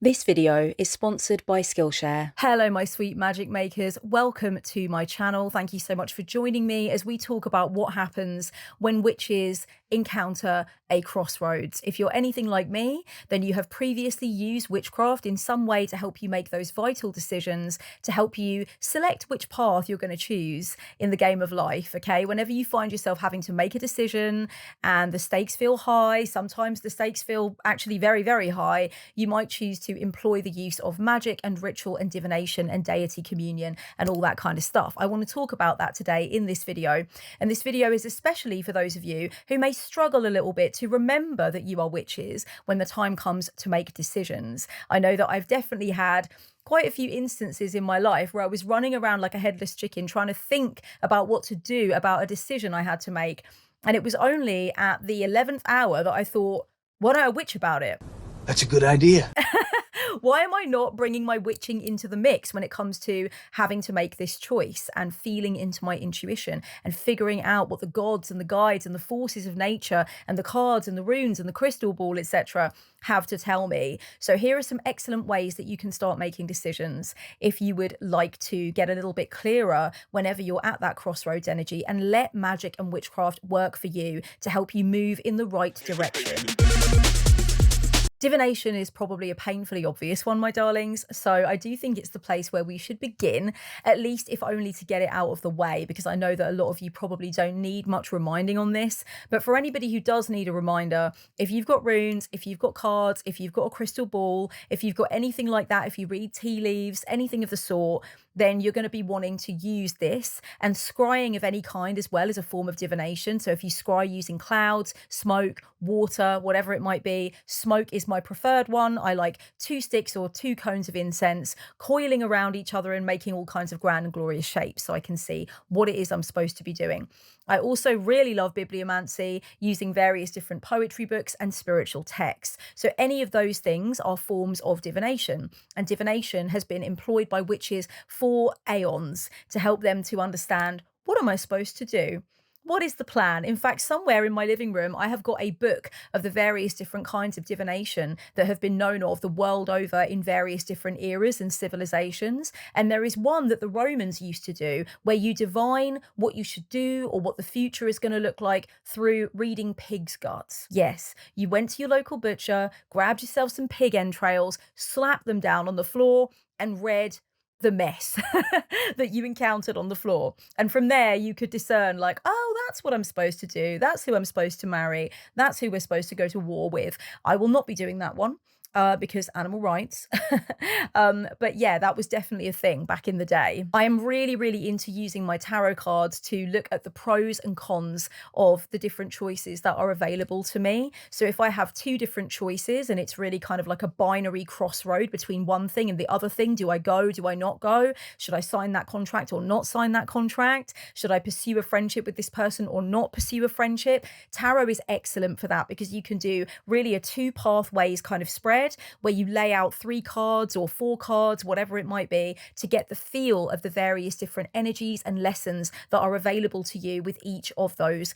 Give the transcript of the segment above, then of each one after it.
This video is sponsored by Skillshare. Hello, my sweet magic makers. Welcome to my channel. Thank you so much for joining me as we talk about what happens when witches encounter a crossroads. If you're anything like me, then you have previously used witchcraft in some way to help you make those vital decisions, to help you select which path you're going to choose in the game of life. Okay, whenever you find yourself having to make a decision and the stakes feel high, sometimes the stakes feel actually very, very high, you might choose to employ the use of magic and ritual and divination and deity communion and all that kind of stuff. I want to talk about that today in this video. And this video is especially for those of you who may struggle a little bit to remember that you are witches when the time comes to make decisions. I know that I've definitely had quite a few instances in my life where I was running around like a headless chicken trying to think about what to do about a decision I had to make. And it was only at the 11th hour that I thought, why don't I witch about it? That's a good idea. Why am I not bringing my witching into the mix when it comes to having to make this choice and feeling into my intuition and figuring out what the gods and the guides and the forces of nature and the cards and the runes and the crystal ball, etc., have to tell me? So here are some excellent ways that you can start making decisions if you would like to get a little bit clearer whenever you're at that crossroads energy, and let magic and witchcraft work for you to help you move in the right direction. Divination is probably a painfully obvious one, my darlings, so I do think it's the place where we should begin, at least if only to get it out of the way, because I know that a lot of you probably don't need much reminding on this. But for anybody who does need a reminder, if you've got runes, if you've got cards, if you've got a crystal ball, if you've got anything like that, if you read tea leaves, anything of the sort, then you're going to be wanting to use this. And scrying of any kind as well is a form of divination. So if you scry using clouds, smoke, water, whatever it might be, smoke is my preferred one. I like 2 sticks or 2 cones of incense coiling around each other and making all kinds of grand and glorious shapes so I can see what it is I'm supposed to be doing. I also really love bibliomancy, using various different poetry books and spiritual texts. So any of those things are forms of divination. And divination has been employed by witches for aeons to help them to understand, what am I supposed to do? What is the plan? In fact, somewhere in my living room, I have got a book of the various different kinds of divination that have been known of the world over in various different eras and civilizations. And there is one that the Romans used to do where you divine what you should do or what the future is going to look like through reading pig's guts. Yes, you went to your local butcher, grabbed yourself some pig entrails, slapped them down on the floor, and read the mess that you encountered on the floor. And from there, you could discern, like, oh, that's what I'm supposed to do. That's who I'm supposed to marry. That's who we're supposed to go to war with. I will not be doing that one. Because animal rights. But yeah, that was definitely a thing back in the day. I am really, really into using my tarot cards to look at the pros and cons of the different choices that are available to me. So if I have 2 different choices and it's really kind of like a binary crossroad between one thing and the other thing, do I go? Do I not go? Should I sign that contract or not sign that contract? Should I pursue a friendship with this person or not pursue a friendship? Tarot is excellent for that because you can do really a 2 pathways kind of spread, where you lay out 3 cards or 4 cards, whatever it might be, to get the feel of the various different energies and lessons that are available to you with each of those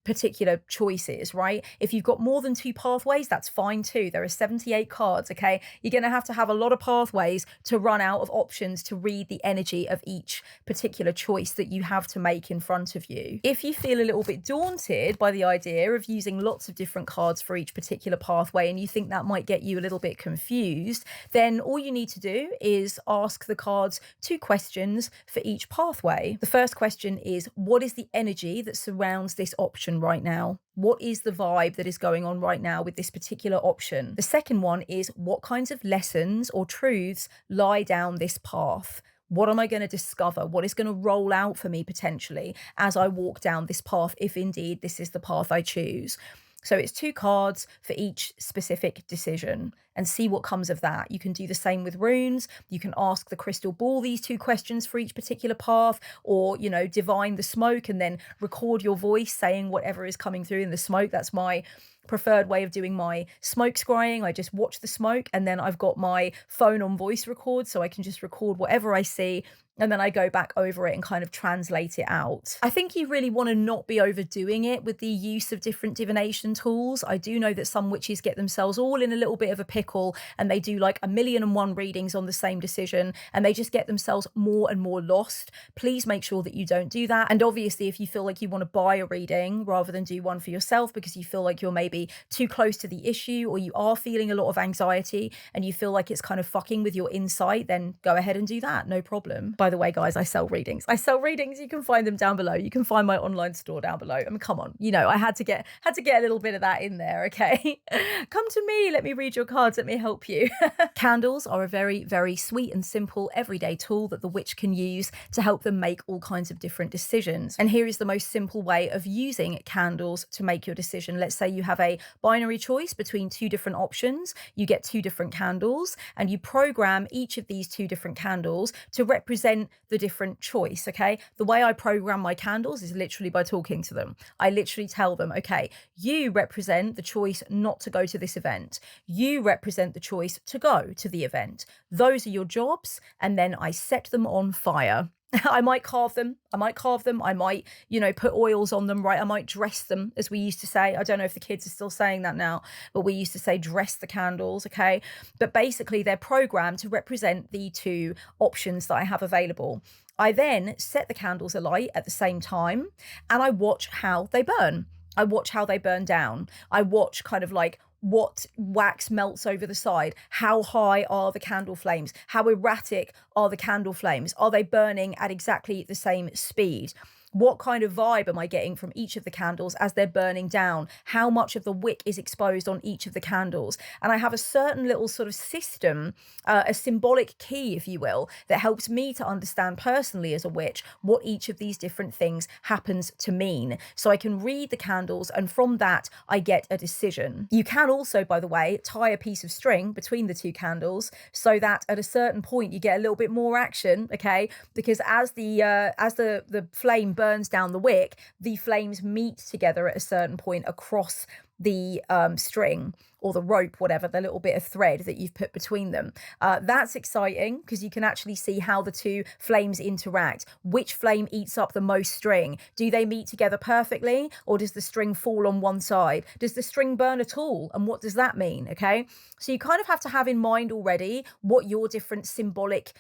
particular choices, right? If you've got more than 2 pathways, that's fine too. There are 78 cards, okay? You're going to have a lot of pathways to run out of options to read the energy of each particular choice that you have to make in front of you. If you feel a little bit daunted by the idea of using lots of different cards for each particular pathway and you think that might get you a little bit confused, then all you need to do is ask the cards 2 questions for each pathway. The first question is, what is the energy that surrounds this option right now? What is the vibe that is going on right now with this particular option? The second one is, what kinds of lessons or truths lie down this path? What am I going to discover? What is going to roll out for me potentially as I walk down this path, if indeed this is the path I choose? So it's 2 cards for each specific decision, and see what comes of that. You can do the same with runes. You can ask the crystal ball these 2 questions for each particular path, or, you know, divine the smoke and then record your voice saying whatever is coming through in the smoke. That's my preferred way of doing my smoke scrying. I just watch the smoke and then I've got my phone on voice record, so I can just record whatever I see and then I go back over it and kind of translate it out. I think you really want to not be overdoing it with the use of different divination tools. I do know that some witches get themselves all in a little bit of a pickle and they do like 1,000,001 readings on the same decision and they just get themselves more and more lost. Please make sure that you don't do that. And obviously, if you feel like you want to buy a reading rather than do one for yourself because you feel like you're maybe too close to the issue or you are feeling a lot of anxiety and you feel like it's kind of fucking with your insight, then go ahead and do that. No problem. By the way, guys, I sell readings. I sell readings. You can find them down below. You can find my online store down below. I mean, come on, you know, I had to get a little bit of that in there, okay? Come to me, let me read your cards, let me help you. Candles are a very, very sweet and simple everyday tool that the witch can use to help them make all kinds of different decisions. And here is the most simple way of using candles to make your decision. Let's say you have a binary choice between two different options. You get two different candles and you program each of these two different candles to represent the different choice, okay? The way I program my candles is literally by talking to them. I literally tell them, okay, you represent the choice not to go to this event. You represent the choice to go to the event. Those are your jobs. And then I set them on fire. I might carve them. I might, you know, put oils on them, right? I might dress them, as we used to say. I don't know if the kids are still saying that now, but we used to say dress the candles, okay? But basically, they're programmed to represent the two options that I have available. I then set the candles alight at the same time, and I watch how they burn. I watch how they burn down. I watch kind of like what wax melts over the side. How high are the candle flames? How erratic are the candle flames? Are they burning at exactly the same speed? What kind of vibe am I getting from each of the candles as they're burning down? How much of the wick is exposed on each of the candles? And I have a certain little sort of system, a symbolic key, if you will, that helps me to understand personally as a witch what each of these different things happens to mean. So I can read the candles and from that I get a decision. You can also, by the way, tie a piece of string between the two candles so that at a certain point you get a little bit more action, okay? Because as the flame burns down the wick, the flames meet together at a certain point across the string or the rope, whatever, the little bit of thread that you've put between them. That's exciting because you can actually see how the two flames interact. Which flame eats up the most string? Do they meet together perfectly or does the string fall on one side? Does the string burn at all? And what does that mean? Okay. So you kind of have to have in mind already what your symbolic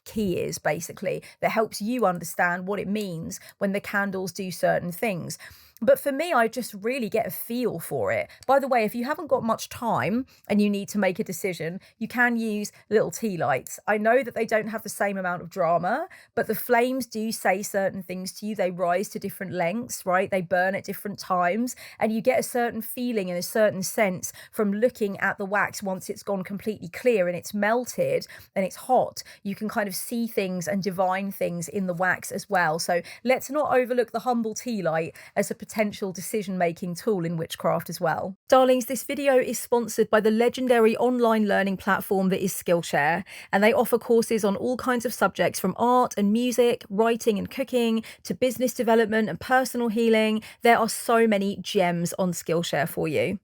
key is basically that helps you understand what it means when the candles do certain things. But for me, I just really get a feel for it. By the way, if you haven't got much time and you need to make a decision, you can use little tea lights. I know that they don't have the same amount of drama, but the flames do say certain things to you. They rise to different lengths, right? They burn at different times, and you get a certain feeling and a certain sense from looking at the wax once it's gone completely clear and it's melted and it's hot. You can kind of see things and divine things in the wax as well. So let's not overlook the humble tea light as a potential decision-making tool in witchcraft as well. Darlings, this video is sponsored by the legendary online learning platform that is Skillshare, and they offer courses on all kinds of subjects from art and music, writing and cooking, to business development and personal healing. There are so many gems on Skillshare for you.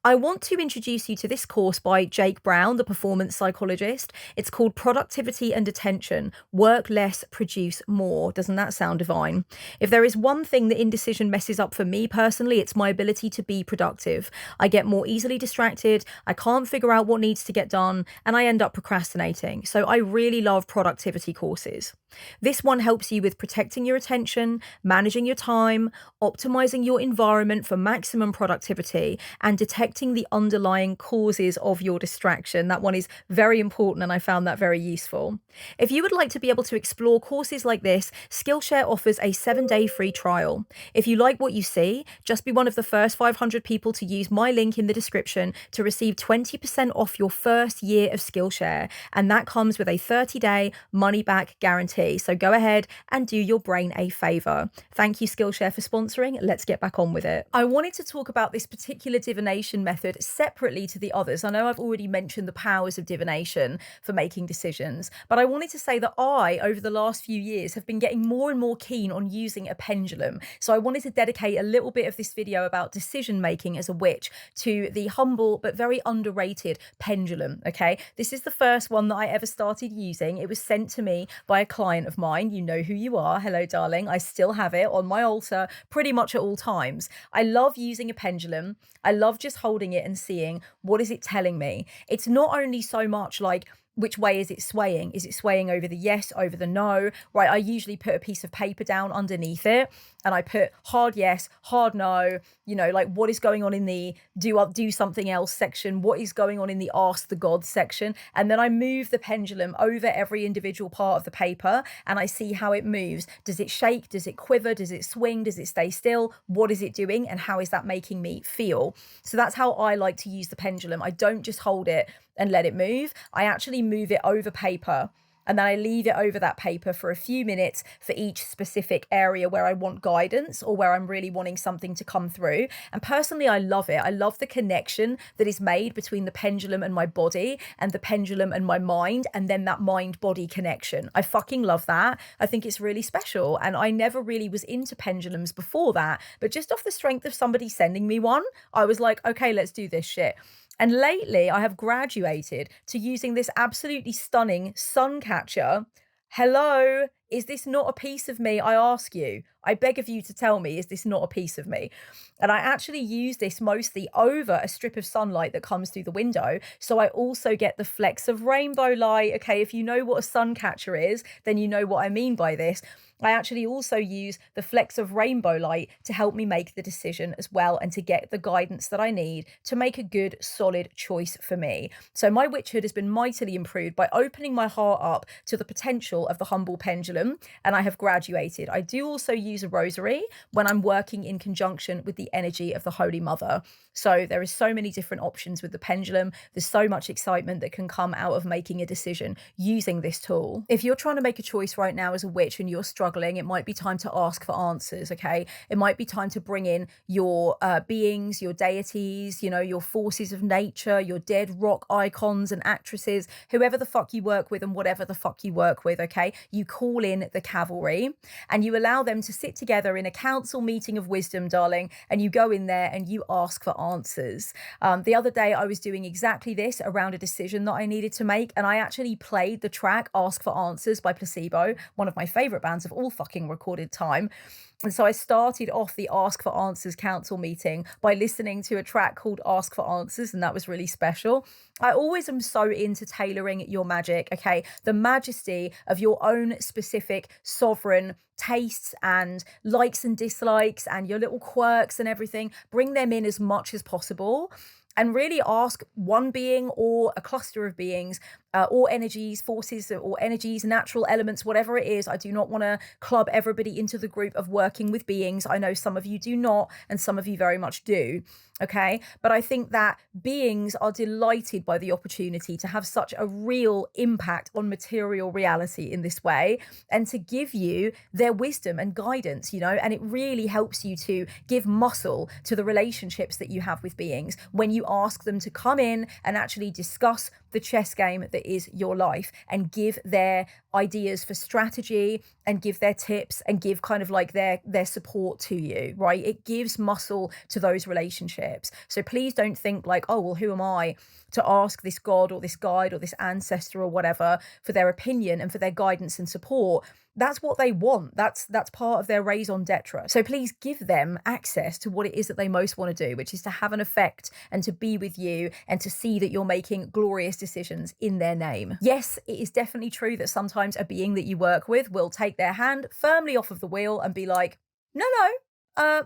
I want to introduce you to this course by Jake Brown, the performance psychologist. It's called Productivity and Attention. Work less, produce more. Doesn't that sound divine? If there is one thing that indecision messes up for me personally, it's my ability to be productive. I get more easily distracted, I can't figure out what needs to get done, and I end up procrastinating. So I really love productivity courses. This one helps you with protecting your attention, managing your time, optimizing your environment for maximum productivity, and detecting the underlying causes of your distraction. That one is very important, and I found that very useful. If you would like to be able to explore courses like this, Skillshare offers a 7-day free trial. If you like what you see, just be one of the first 500 people to use my link in the description to receive 20% off your first year of Skillshare, and that comes with a 30-day money-back guarantee. So go ahead and do your brain a favor. Thank you, Skillshare, for sponsoring. Let's get back on with it. I wanted to talk about this particular divination method separately to the others. I know I've already mentioned the powers of divination for making decisions, but I wanted to say that I, over the last few years, have been getting more and more keen on using a pendulum. So I wanted to dedicate dedicate a little bit of this video about decision making as a witch to the humble but very underrated pendulum. Okay, this is the first one that I ever started using. It was sent to me by a client of mine. You know who you are. Hello, darling. I still have it on my altar pretty much at all times. I love using a pendulum. I love just holding it and seeing what is it telling me. It's not only so much like, which way is it swaying? Is it swaying over the yes, over the no? Right, I usually put a piece of paper down underneath it and I put hard yes, hard no, you know, like what is going on in the do something else section, what is going on in the ask the gods section, and then I move the pendulum over every individual part of the paper and I see how it moves. Does it shake? Does it quiver? Does it swing? Does it stay still? What is it doing and how is that making me feel? So that's how I like to use the pendulum. I don't just hold it and let it move. I actually move it over paper and then I leave it over that paper for a few minutes for each specific area where I want guidance or where I'm really wanting something to come through. And personally, I love it. I love the connection that is made between the pendulum and my body and the pendulum and my mind, and then that mind-body connection. I fucking love that. I think it's really special. And I never really was into pendulums before that, but just off the strength of somebody sending me one, I was like, okay, let's do this shit. And lately, I have graduated to using this absolutely stunning sun catcher. Hello, is this not a piece of me? I ask you. I beg of you to tell me, is this not a piece of me? And I actually use this mostly over a strip of sunlight that comes through the window. So I also get the flecks of rainbow light. Okay, if you know what a sun catcher is, then you know what I mean by this. I actually also use the flecks of rainbow light to help me make the decision as well and to get the guidance that I need to make a good, solid choice for me. So my witchhood has been mightily improved by opening my heart up to the potential of the humble pendulum, and I have graduated. I do also use a rosary when I'm working in conjunction with the energy of the Holy Mother. So there is so many different options with the pendulum. There's so much excitement that can come out of making a decision using this tool. If you're trying to make a choice right now as a witch and you're struggling, it might be time to ask for answers, okay? It might be time to bring in your beings, your deities, you know, your forces of nature, your dead rock icons and actresses, whoever the fuck you work with and whatever the fuck you work with, okay? You call in the cavalry and you allow them to sit together in a council meeting of wisdom, darling, and you go in there and you ask for answers. The other day I was doing exactly this around a decision that I needed to make, and I actually played the track Ask for Answers by Placebo, one of my favorite bands of all fucking recorded time. And so I started off the Ask for Answers council meeting by listening to a track called Ask for Answers, and that was really special. I always am so into tailoring your magic, okay? The majesty of your own specific sovereign tastes and likes and dislikes and your little quirks and everything. Bring them in as much as possible. And really ask one being or a cluster of beings or energies, forces or energies, natural elements, whatever it is. I do not want to club everybody into the group of working with beings. I know some of you do not, and some of you very much do. Okay. But I think that beings are delighted by the opportunity to have such a real impact on material reality in this way and to give you their wisdom and guidance, you know, and it really helps you to give muscle to the relationships that you have with beings when you ask them to come in and actually discuss the chess game that is your life and give their ideas for strategy and give their tips and give kind of like their support to you, right? It gives muscle to those relationships. So please don't think like, oh, well, who am I to ask this god or this guide or this ancestor or whatever for their opinion and for their guidance and support. That's what they want. That's part of their raison d'etre. So please give them access to what it is that they most want to do, which is to have an effect and to be with you and to see that you're making glorious decisions in their name. Yes, it is definitely true that sometimes a being that you work with will take their hand firmly off of the wheel and be like, no,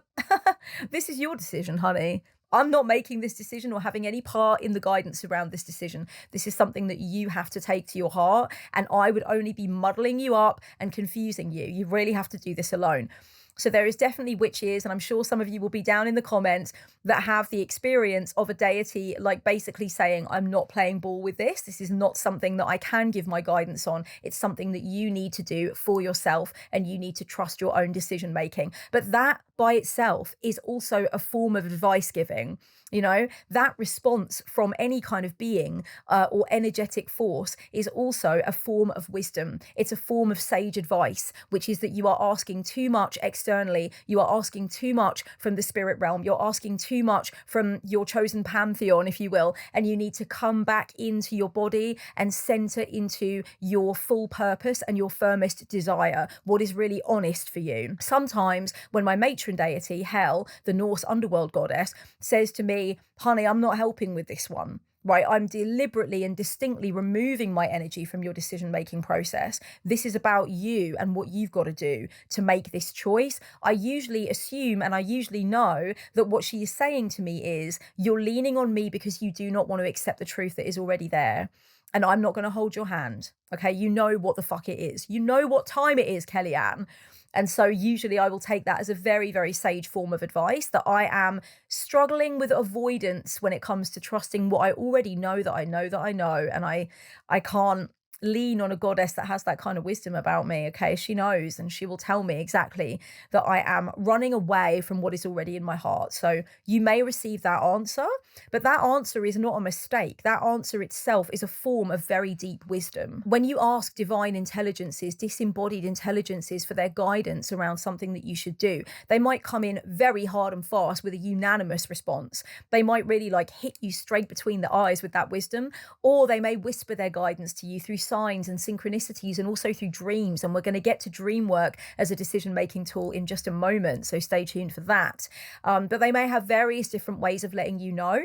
this is your decision, honey. I'm not making this decision or having any part in the guidance around this decision. This is something that you have to take to your heart, and I would only be muddling you up and confusing you. You really have to do this alone. So there is definitely witches, and I'm sure some of you will be down in the comments that have the experience of a deity like basically saying, I'm not playing ball with this. This is not something that I can give my guidance on. It's something that you need to do for yourself, and you need to trust your own decision making. But that by itself is also a form of advice giving. You know, that response from any kind of being or energetic force is also a form of wisdom. It's a form of sage advice, which is that you are asking too much external externally, you are asking too much from the spirit realm. You're asking too much from your chosen pantheon, if you will, and you need to come back into your body and center into your full purpose and your firmest desire, what is really honest for you. Sometimes when my matron deity, Hel, the Norse underworld goddess, says to me, honey, I'm not helping with this one. Right, I'm deliberately and distinctly removing my energy from your decision making process. This is about you and what you've got to do to make this choice. I usually assume and I usually know that what she is saying to me is, you're leaning on me because you do not want to accept the truth that is already there. And I'm not going to hold your hand. Okay, you know what the fuck it is. You know what time it is, Kellyanne. And so usually I will take that as a very, very sage form of advice, that I am struggling with avoidance when it comes to trusting what I already know that I know that I know. And I can't lean on a goddess that has that kind of wisdom about me. Okay, she knows, and she will tell me exactly that I am running away from what is already in my heart. So you may receive that answer, but that answer is not a mistake. That answer itself is a form of very deep wisdom. When you ask divine intelligences, disembodied intelligences, for their guidance around something that you should do, they might come in very hard and fast with a unanimous response. They might really like hit you straight between the eyes with that wisdom, or they may whisper their guidance to you through signs and synchronicities and also through dreams. And we're going to get to dream work as a decision making tool in just a moment, so stay tuned for that. But they may have various different ways of letting you know.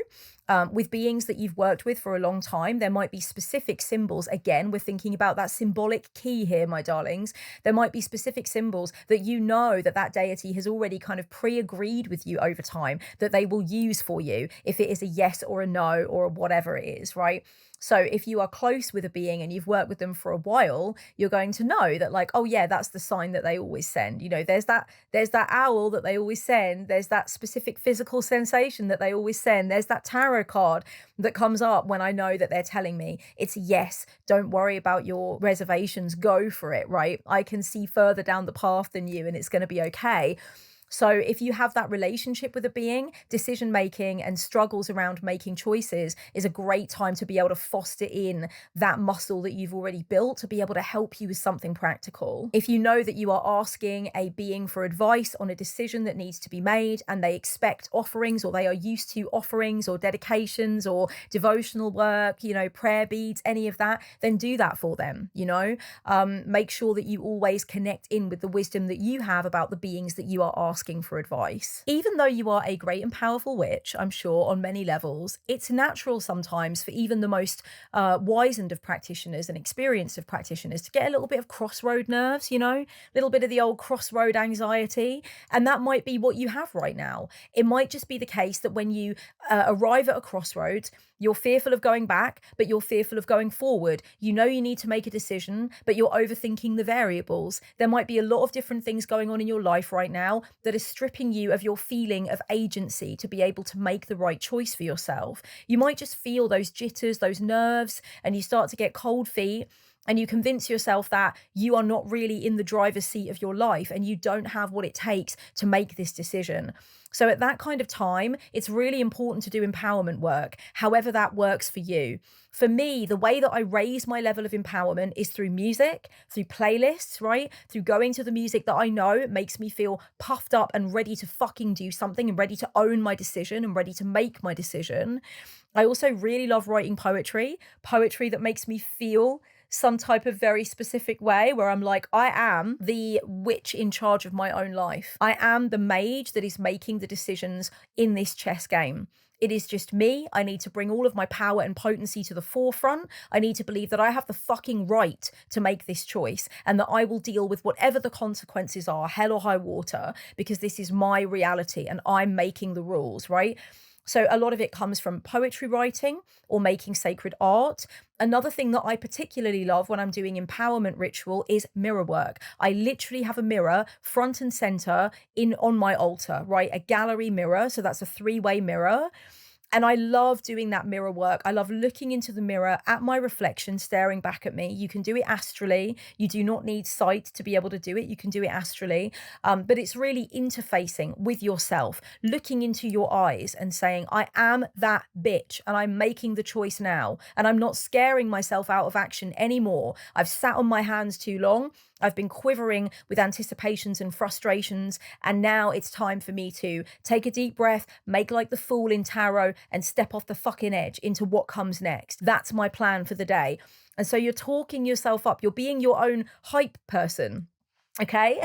With beings that you've worked with for a long time, there might be specific symbols. Again, we're thinking about that symbolic key here, my darlings. There might be specific symbols that you know that that deity has already kind of pre-agreed with you over time that they will use for you, if it is a yes or a no or whatever it is, right? So if you are close with a being and you've worked with them for a while, you're going to know that, like, oh yeah, that's the sign that they always send. You know, there's that owl that they always send. There's that specific physical sensation that they always send. There's that tarot card that comes up when I know that they're telling me it's yes, don't worry about your reservations, go for it, right? I can see further down the path than you and it's going to be okay. So if you have that relationship with a being, decision making and struggles around making choices is a great time to be able to foster in that muscle that you've already built to be able to help you with something practical. If you know that you are asking a being for advice on a decision that needs to be made and they expect offerings, or they are used to offerings or dedications or devotional work, you know, prayer beads, any of that, then do that for them, you know. Make sure that you always connect in with the wisdom that you have about the beings that you are asking for advice. Even though you are a great and powerful witch, I'm sure on many levels, it's natural sometimes for even the most wizened of practitioners and experienced of practitioners to get a little bit of crossroad nerves, you know, a little bit of the old crossroad anxiety. And that might be what you have right now. It might just be the case that when you arrive at a crossroads, you're fearful of going back, but you're fearful of going forward. You know you need to make a decision, but you're overthinking the variables. There might be a lot of different things going on in your life right now that are stripping you of your feeling of agency to be able to make the right choice for yourself. You might just feel those jitters, those nerves, and you start to get cold feet. And you convince yourself that you are not really in the driver's seat of your life and you don't have what it takes to make this decision. So at that kind of time, it's really important to do empowerment work, however that works for you. For me, the way that I raise my level of empowerment is through music, through playlists, right? Through going to the music that I know makes me feel puffed up and ready to fucking do something and ready to own my decision and ready to make my decision. I also really love writing poetry that makes me feel some type of very specific way where I'm like, I am the witch in charge of my own life. I am the mage that is making the decisions in this chess game. It is just me. I need to bring all of my power and potency to the forefront. I need to believe that I have the fucking right to make this choice and that I will deal with whatever the consequences are, hell or high water, because this is my reality and I'm making the rules, right? So a lot of it comes from poetry writing or making sacred art. Another thing that I particularly love when I'm doing empowerment ritual is mirror work. I literally have a mirror front and center on my altar, right? A gallery mirror. So that's a 3-way mirror. And I love doing that mirror work. I love looking into the mirror at my reflection, staring back at me. You can do it astrally. You do not need sight to be able to do it. You can do it astrally. But it's really interfacing with yourself, looking into your eyes and saying, I am that bitch and I'm making the choice now. And I'm not scaring myself out of action anymore. I've sat on my hands too long. I've been quivering with anticipations and frustrations, and now it's time for me to take a deep breath, make like the fool in tarot, and step off the fucking edge into what comes next. That's my plan for the day. And so you're talking yourself up, you're being your own hype person. Okay.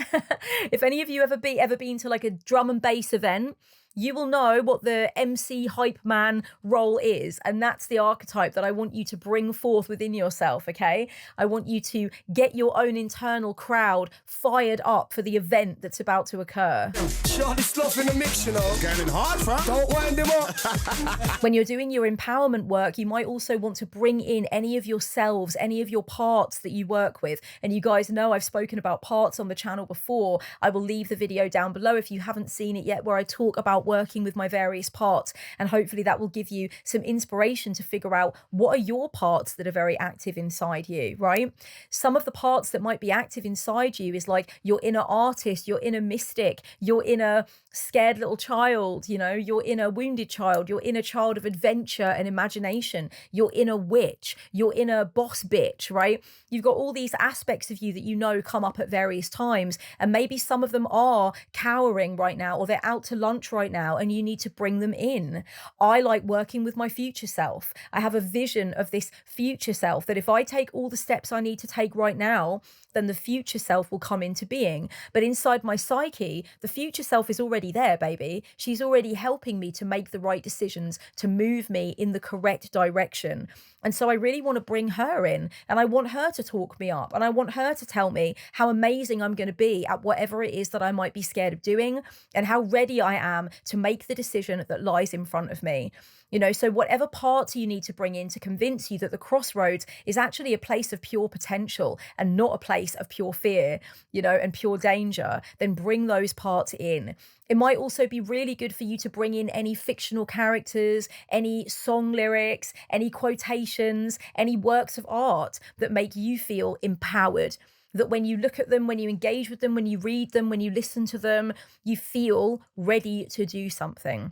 If any of you ever been to like a drum and bass event, you will know what the MC hype man role is. And that's the archetype that I want you to bring forth within yourself. Okay. I want you to get your own internal crowd fired up for the event that's about to occur. Shorty stuff in the mix, you know. Getting hard, fam. Don't wind them up. When you're doing your empowerment work, you might also want to bring in any of your selves, any of your parts that you work with. And you guys know I've spoken about parts on the channel before. I will leave the video down below if you haven't seen it yet, where I talk about working with my various parts. And hopefully that will give you some inspiration to figure out what are your parts that are very active inside you, right? Some of the parts that might be active inside you is like your inner artist, your inner mystic, your inner scared little child, you know, your inner wounded child, your inner child of adventure and imagination, your inner witch, your inner boss bitch, right? You've got all these aspects of you that you know come up at various times, and maybe some of them are cowering right now, or they're out to lunch right now, and you need to bring them in. I like working with my future self. I have a vision of this future self that if I take all the steps I need to take right now, then the future self will come into being. But inside my psyche, the future self is already there, baby. She's already helping me to make the right decisions, to move me in the correct direction. And so I really want to bring her in, and I want her to talk me up, and I want her to tell me how amazing I'm going to be at whatever it is that I might be scared of doing, and how ready I am to make the decision that lies in front of me. You know, so whatever parts you need to bring in to convince you that the crossroads is actually a place of pure potential and not a place of pure fear, you know, and pure danger, then bring those parts in. It might also be really good for you to bring in any fictional characters, any song lyrics, any quotations, any works of art that make you feel empowered. That when you look at them, when you engage with them, when you read them, when you listen to them, you feel ready to do something.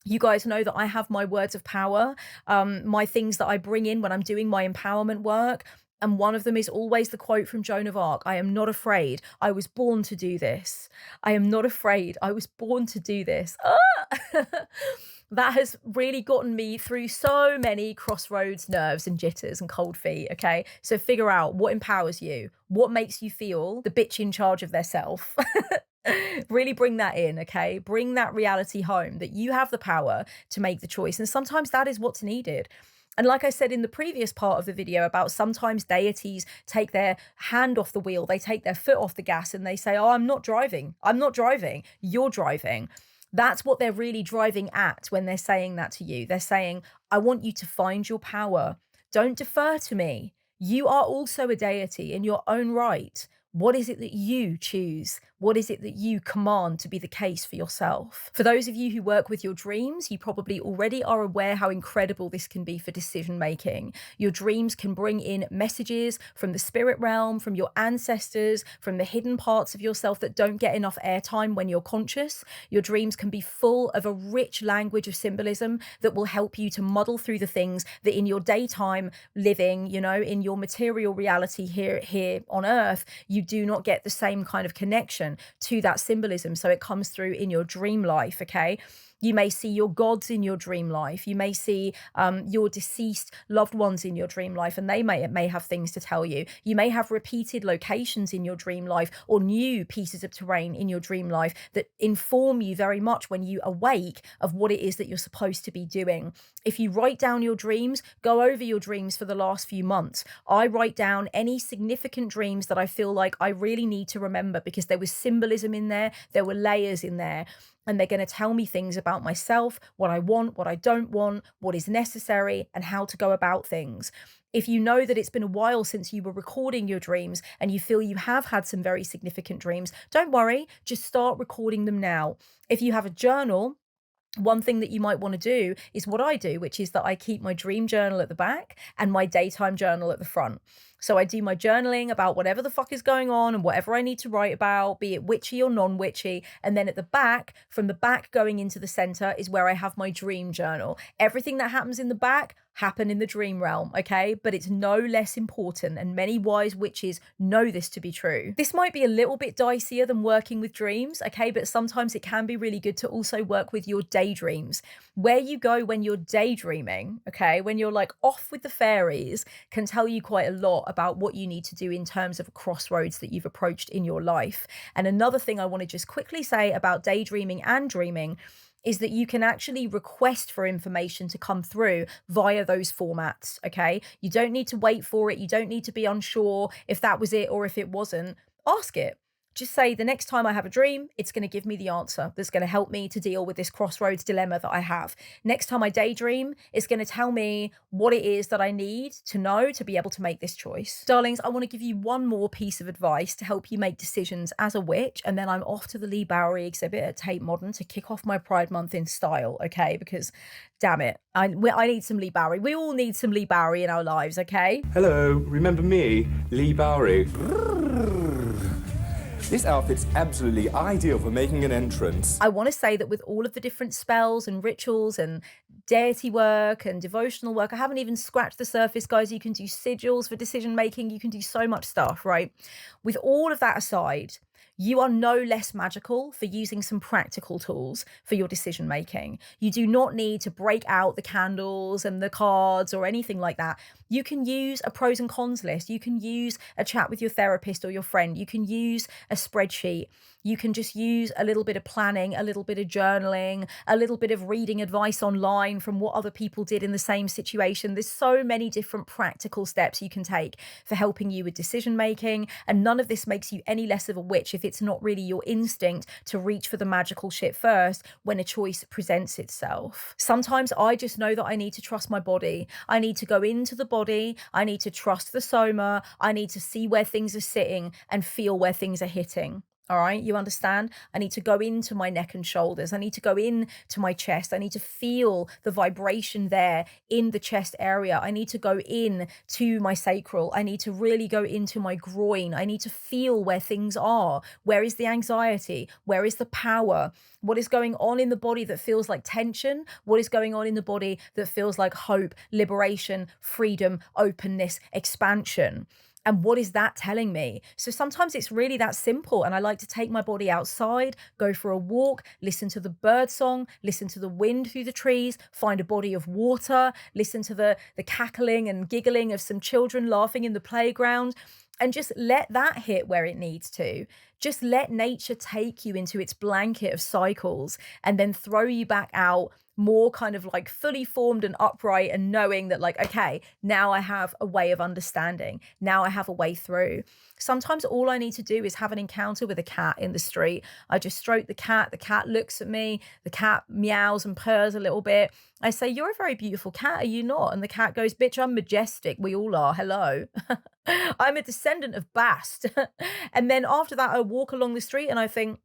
You guys know that I have my words of power, my things that I bring in when I'm doing my empowerment work. And one of them is always the quote from Joan of Arc: I am not afraid. I was born to do this. I am not afraid. I was born to do this. Ah! That has really gotten me through so many crossroads, nerves and jitters and cold feet, okay? So figure out what empowers you, what makes you feel the bitch in charge of their self. Really bring that in, okay? Bring that reality home, that you have the power to make the choice. And sometimes that is what's needed. And like I said in the previous part of the video about sometimes deities take their hand off the wheel, they take their foot off the gas and they say, oh, I'm not driving. I'm not driving. You're driving. That's what they're really driving at when they're saying that to you. They're saying, I want you to find your power. Don't defer to me. You are also a deity in your own right. What is it that you choose? What is it that you command to be the case for yourself? For those of you who work with your dreams, you probably already are aware how incredible this can be for decision making. Your dreams can bring in messages from the spirit realm, from your ancestors, from the hidden parts of yourself that don't get enough airtime when you're conscious. Your dreams can be full of a rich language of symbolism that will help you to muddle through the things that in your daytime living, you know, in your material reality here on earth, you do not get the same kind of connection to that symbolism. So it comes through in your dream life, okay? You may see your gods in your dream life. You may see your deceased loved ones in your dream life, and they may have things to tell you. You may have repeated locations in your dream life or new pieces of terrain in your dream life that inform you very much when you awake of what it is that you're supposed to be doing. If you write down your dreams, go over your dreams for the last few months. I write down any significant dreams that I feel like I really need to remember because there was symbolism in there were layers in there. And they're going to tell me things about myself, what I want, what I don't want, what is necessary, and how to go about things. If you know that it's been a while since you were recording your dreams and you feel you have had some very significant dreams, don't worry, just start recording them now. If you have a journal, one thing that you might want to do is what I do, which is that I keep my dream journal at the back and my daytime journal at the front. So I do my journaling about whatever the fuck is going on and whatever I need to write about, be it witchy or non-witchy. And then at the back, from the back going into the center, is where I have my dream journal. Everything that happens in the back happen in the dream realm, okay? But it's no less important, and many wise witches know this to be true. This might be a little bit dicier than working with dreams, okay? But sometimes it can be really good to also work with your daydreams. Where you go when you're daydreaming, okay, when you're like off with the fairies, can tell you quite a lot about what you need to do in terms of crossroads that you've approached in your life. And another thing I want to just quickly say about daydreaming and dreaming is that you can actually request for information to come through via those formats, okay? You don't need to wait for it. You don't need to be unsure if that was it or if it wasn't. Ask it. Just say, the next time I have a dream, it's going to give me the answer that's going to help me to deal with this crossroads dilemma that I have. Next time I daydream, it's going to tell me what it is that I need to know to be able to make this choice. Darlings, I want to give you one more piece of advice to help you make decisions as a witch, and then I'm off to the Lee Bowery exhibit at Tate Modern to kick off my Pride Month in style, okay? Because, damn it, I need some Lee Bowery. We all need some Lee Bowery in our lives, okay? Hello, remember me, Lee Bowery? This outfit's absolutely ideal for making an entrance. I want to say that with all of the different spells and rituals and deity work and devotional work, I haven't even scratched the surface, guys. You can do sigils for decision making. You can do so much stuff, right? With all of that aside, you are no less magical for using some practical tools for your decision making. You do not need to break out the candles and the cards or anything like that. You can use a pros and cons list. You can use a chat with your therapist or your friend. You can use a spreadsheet. You can just use a little bit of planning, a little bit of journaling, a little bit of reading advice online from what other people did in the same situation. There's so many different practical steps you can take for helping you with decision making, and none of this makes you any less of a witch if it's not really your instinct to reach for the magical shit first when a choice presents itself. Sometimes I just know that I need to trust my body. I need to go into the body. I need to trust the soma. I need to see where things are sitting and feel where things are hitting. All right, you understand? I need to go into my neck and shoulders. I need to go into my chest. I need to feel the vibration there in the chest area. I need to go in to my sacral. I need to really go into my groin. I need to feel where things are. Where is the anxiety? Where is the power? What is going on in the body that feels like tension? What is going on in the body that feels like hope, liberation, freedom, openness, expansion? And what is that telling me? So sometimes it's really that simple. And I like to take my body outside, go for a walk, listen to the bird song, listen to the wind through the trees, find a body of water, listen to the cackling and giggling of some children laughing in the playground, and just let that hit where it needs to. Just let nature take you into its blanket of cycles and then throw you back out more kind of like fully formed and upright, and knowing that like, okay, now I have a way of understanding. Now I have a way through. Sometimes all I need to do is have an encounter with a cat in the street. I just stroke the cat looks at me, the cat meows and purrs a little bit. I say, "You're a very beautiful cat, are you not?" And the cat goes, "Bitch, I'm majestic. We all are. Hello." I'm a descendant of Bast. And then after that, I walk along the street and I think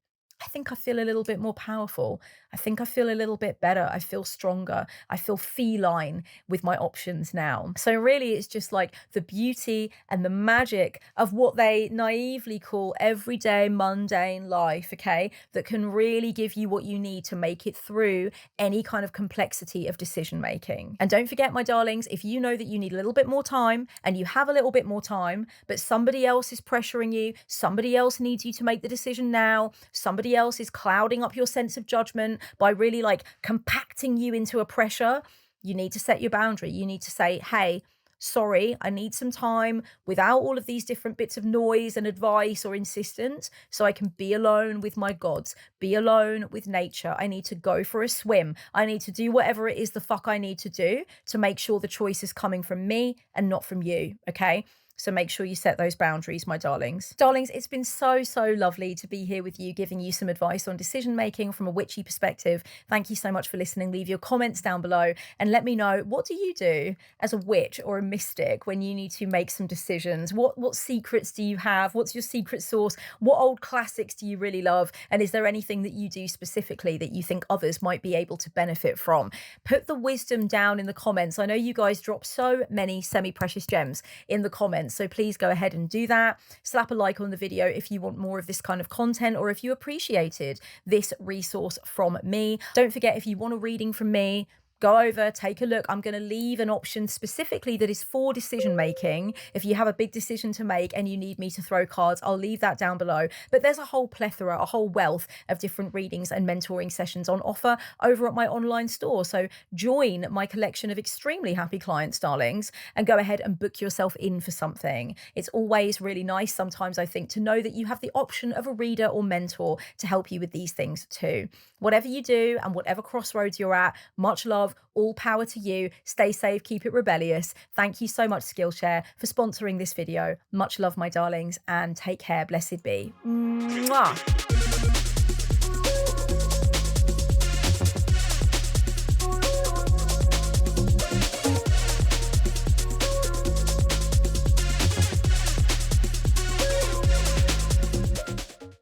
I feel a little bit more powerful. I think I feel a little bit better. I feel stronger. I feel feline with my options now. So really, it's just like the beauty and the magic of what they naively call everyday mundane life, okay? That can really give you what you need to make it through any kind of complexity of decision making. And don't forget, my darlings, if you know that you need a little bit more time and you have a little bit more time, but somebody else is pressuring you, somebody else needs you to make the decision now, somebody else is clouding up your sense of judgment by really like compacting you into a pressure, you need to set your boundary. You need to say, hey, sorry, I need some time without all of these different bits of noise and advice or insistence, so I can be alone with my gods, be alone with nature. I need to go for a swim. I need to do whatever it is the fuck I need to do to make sure the choice is coming from me and not from you, okay? So make sure you set those boundaries, my darlings. Darlings, it's been so, so lovely to be here with you, giving you some advice on decision making from a witchy perspective. Thank you so much for listening. Leave your comments down below and let me know, what do you do as a witch or a mystic when you need to make some decisions? What secrets do you have? What's your secret sauce? What old classics do you really love? And is there anything that you do specifically that you think others might be able to benefit from? Put the wisdom down in the comments. I know you guys drop so many semi-precious gems in the comments, so please go ahead and do that. Slap a like on the video if you want more of this kind of content, or if you appreciated this resource from me. Don't forget, if you want a reading from me, go over, take a look. I'm going to leave an option specifically that is for decision making. If you have a big decision to make and you need me to throw cards, I'll leave that down below. But there's a whole plethora, a whole wealth of different readings and mentoring sessions on offer over at my online store. So join my collection of extremely happy clients, darlings, and go ahead and book yourself in for something. It's always really nice sometimes, I think, to know that you have the option of a reader or mentor to help you with these things too. Whatever you do and whatever crossroads you're at, much love. All power to you. Stay safe, keep it rebellious. Thank you so much, Skillshare, for sponsoring this video. Much love, my darlings, and take care. Blessed be. Mwah.